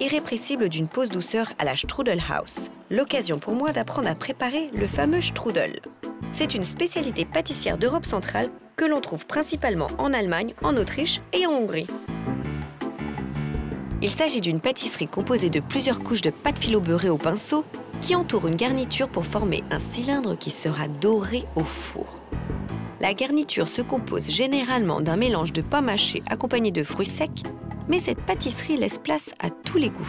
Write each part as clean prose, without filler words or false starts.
irrépressible d'une pause douceur à la Strudelhaus. L'occasion pour moi d'apprendre à préparer le fameux strudel. C'est une spécialité pâtissière d'Europe centrale que l'on trouve principalement en Allemagne, en Autriche et en Hongrie. Il s'agit d'une pâtisserie composée de plusieurs couches de pâte filo beurrée au pinceau qui entoure une garniture pour former un cylindre qui sera doré au four. La garniture se compose généralement d'un mélange de pain mâché accompagné de fruits secs, mais cette pâtisserie laisse place à tous les goûts.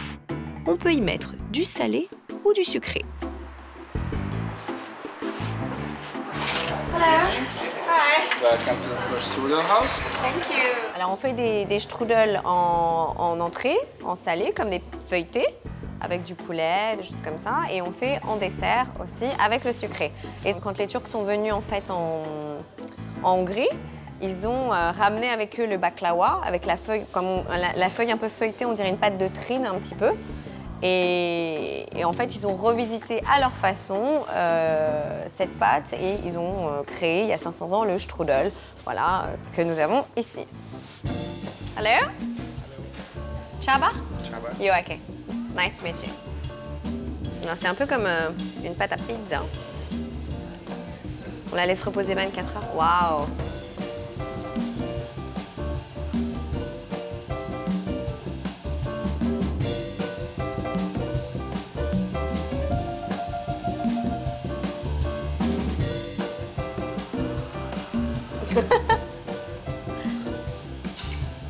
On peut y mettre du salé ou du sucré. Welcome to the Strudelhaus. Thank you. Alors on fait des strudels en entrée, en salé, comme des feuilletés, avec du poulet, des choses comme ça. Et on fait en dessert aussi, avec le sucré. Et quand les Turcs sont venus en fait en Hongrie, ils ont ramené avec eux le baklawa, avec la feuille, la feuille un peu feuilletée, on dirait une pâte de trine un petit peu. Et en fait, ils ont revisité à leur façon cette pâte et ils ont créé, il y a 500 ans, le strudel, voilà, que nous avons ici. Hello? Chaba? Chaba. Yo, ok. Nice to meet you. C'est un peu comme une pâte à pizza. On la laisse reposer 24 heures. Waouh!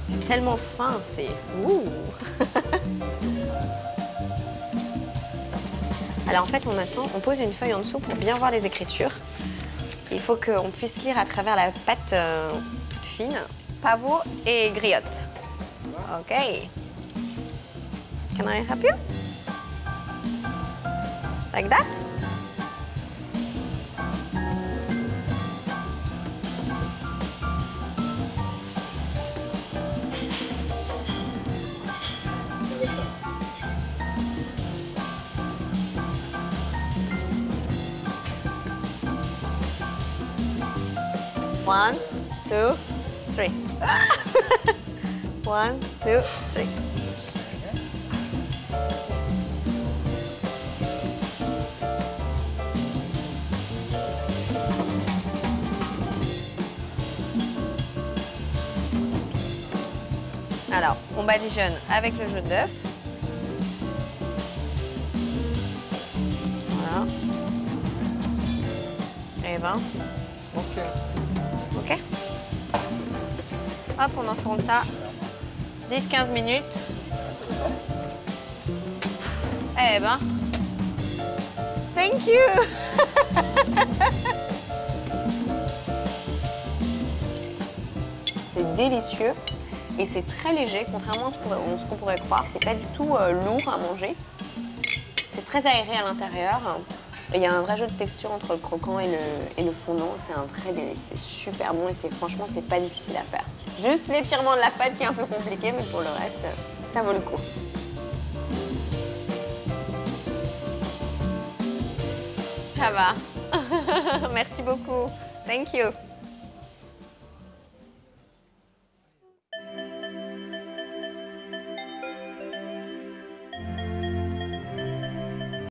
C'est tellement fin, c'est... Ouh. Alors en fait, on pose une feuille en dessous pour bien voir les écritures. Il faut qu'on puisse lire à travers la pâte toute fine. Pavot et griotte. OK. Can I help you? Like that? One, two, three. 1, 2, 3. Alors, on badigeonne avec le jaune d'œuf. Voilà. Et ben, Ok. ok. Hop, on enfourne ça 10-15 minutes. Eh ben, thank you. C'est délicieux et c'est très léger, contrairement à ce qu'on pourrait croire. C'est pas du tout lourd à manger. C'est très aéré à l'intérieur. Et il y a un vrai jeu de texture entre le croquant et le fondant. C'est un vrai délice. C'est super bon et franchement, c'est pas difficile à faire. Juste l'étirement de la pâte qui est un peu compliqué, mais pour le reste, ça vaut le coup. Ça va. Merci beaucoup. Thank you.